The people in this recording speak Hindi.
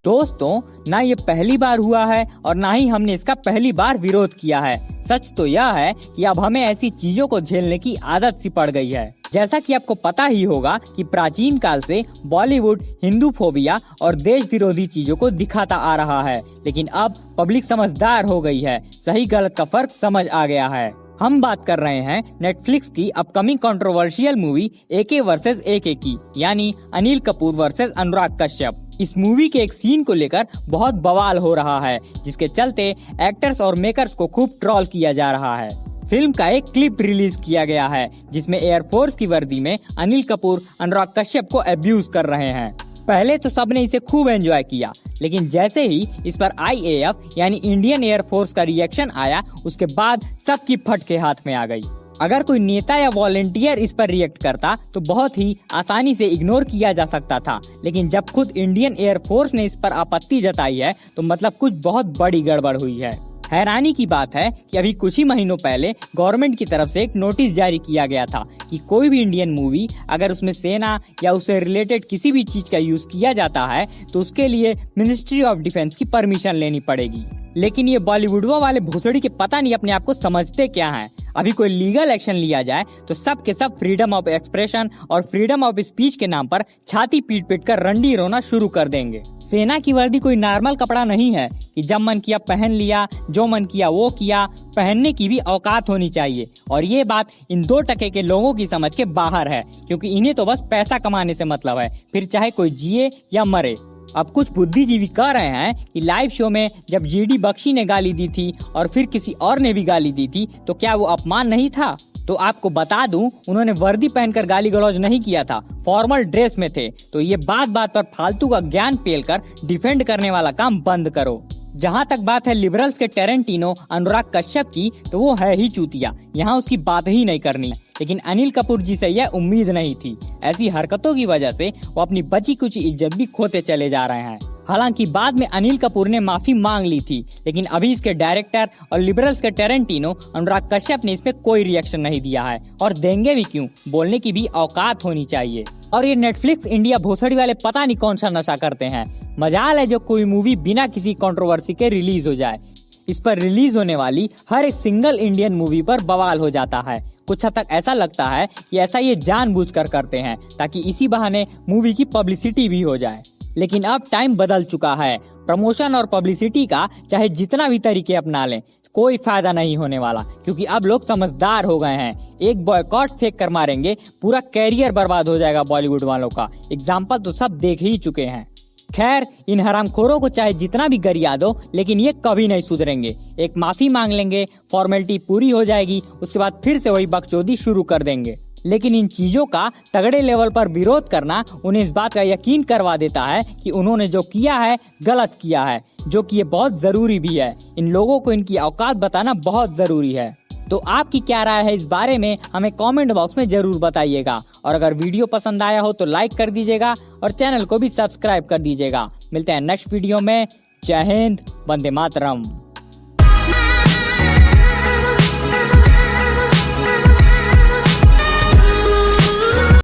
दोस्तों, ना ये पहली बार हुआ है और ना ही हमने इसका पहली बार विरोध किया है। सच तो यह है कि अब हमें ऐसी चीजों को झेलने की आदत सी पड़ गई है। जैसा कि आपको पता ही होगा कि प्राचीन काल से बॉलीवुड हिंदू फोबिया और देश विरोधी चीजों को दिखाता आ रहा है, लेकिन अब पब्लिक समझदार हो गई है, सही गलत का फर्क समझ आ गया है। हम बात कर रहे हैं नेटफ्लिक्स की upcoming controversial movie AK versus AK की, यानी अनिल कपूर वर्सेस अनुराग कश्यप। इस मूवी के एक सीन को लेकर बहुत बवाल हो रहा है, जिसके चलते एक्टर्स और मेकर्स को खूब ट्रोल किया जा रहा है। फिल्म का एक क्लिप रिलीज किया गया है, जिसमें एयरफोर्स की वर्दी में अनिल कपूर अनुराग कश्यप को अब्यूज कर रहे हैं। पहले तो सबने इसे खूब एंजॉय किया, लेकिन जैसे ही इस पर IAF यानी इंडियन एयरफोर्स का रिएक्शन आया, उसके बाद सबकी फटके हाथ में आ गई। अगर कोई नेता या वॉलंटियर इस पर रिएक्ट करता तो बहुत ही आसानी से इग्नोर किया जा सकता था, लेकिन जब खुद इंडियन एयरफोर्स ने इस पर आपत्ति जताई है तो मतलब कुछ बहुत बड़ी गड़बड़ हुई है। हैरानी की बात है कि अभी कुछ ही महीनों पहले गवर्नमेंट की तरफ से एक नोटिस जारी किया गया था कि कोई भी इंडियन मूवी अगर उसमें सेना या उससे रिलेटेड किसी भी चीज का यूज किया जाता है तो उसके लिए मिनिस्ट्री ऑफ डिफेंस की परमिशन लेनी पड़ेगी। लेकिन ये बॉलीवुडवा वाले भोसड़ी के पता नहीं अपने आप को समझते क्या हैं। अभी कोई लीगल एक्शन लिया जाए तो सब के सब फ्रीडम ऑफ एक्सप्रेशन और फ्रीडम ऑफ स्पीच के नाम पर छाती पीट पीट कर रंडी रोना शुरू कर देंगे। सेना की वर्दी कोई नॉर्मल कपड़ा नहीं है कि जब मन किया पहन लिया, जो मन किया वो किया। पहनने की भी औकात होनी चाहिए, और ये बात इन 2 टके के लोगों की समझ के बाहर है, क्योंकि इन्हें तो बस पैसा कमाने से मतलब है, फिर चाहे कोई जिए या मरे। अब कुछ बुद्धिजीवी कह रहे हैं कि लाइव शो में जब GD बख्शी ने गाली दी थी और फिर किसी और ने भी गाली दी थी तो क्या वो अपमान नहीं था? तो आपको बता दूं, उन्होंने वर्दी पहनकर गाली गलौज नहीं किया था, फॉर्मल ड्रेस में थे। तो ये बात बात पर फालतू का ज्ञान पेलकर डिफेंड करने वाला काम बंद करो। जहाँ तक बात है लिबरल्स के टेरेंटिनो अनुराग कश्यप की, तो वो है ही चूतिया, यहाँ उसकी बात ही नहीं करनी। लेकिन अनिल कपूर जी से यह उम्मीद नहीं थी। ऐसी हरकतों की वजह से वो अपनी बची कुछ इज्जत भी खोते चले जा रहे हैं। हालांकि बाद में अनिल कपूर ने माफी मांग ली थी, लेकिन अभी इसके डायरेक्टर और लिबरल्स के टेरेंटिनो अनुराग कश्यप ने इसमें कोई रिएक्शन नहीं दिया है, और देंगे भी क्यों, बोलने की भी औकात होनी चाहिए। और ये नेटफ्लिक्स इंडिया भोसड़ी वाले पता नहीं कौन सा नशा करते हैं। मजाल है जो कोई मूवी बिना किसी कंट्रोवर्सी के रिलीज हो जाए। इस पर रिलीज होने वाली हर एक सिंगल इंडियन मूवी पर बवाल हो जाता है। कुछ हद तक ऐसा लगता है कि ऐसा ये जानबूझकर करते हैं ताकि इसी बहाने मूवी की पब्लिसिटी भी हो जाए। लेकिन अब टाइम बदल चुका है। प्रमोशन और पब्लिसिटी का चाहे जितना भी तरीके अपना लें, कोई फायदा नहीं होने वाला, क्योंकि अब लोग समझदार हो गए हैं। एक बॉयकॉट फेंक कर मारेंगे, पूरा कैरियर बर्बाद हो जाएगा बॉलीवुड वालों का। एग्जाम्पल तो सब देख ही चुके हैं। खैर, इन हरामखोरों को चाहे जितना भी गरिया दो, लेकिन ये कभी नहीं सुधरेंगे। एक माफी मांग लेंगे, फॉर्मेलिटी पूरी हो जाएगी, उसके बाद फिर से वही बकचोदी शुरू कर देंगे। लेकिन इन चीजों का तगड़े लेवल पर विरोध करना उन्हें इस बात का यकीन करवा देता है कि उन्होंने जो किया है गलत किया है, जो कि ये बहुत जरूरी भी है। इन लोगों को इनकी औकात बताना बहुत जरूरी है। तो आपकी क्या राय है इस बारे में, हमें कमेंट बॉक्स में जरूर बताइएगा। और अगर वीडियो पसंद आया हो तो लाइक कर दीजिएगा और चैनल को भी सब्सक्राइब कर दीजिएगा। मिलते हैं नेक्स्ट वीडियो में। जय हिंद, वंदे मातरम।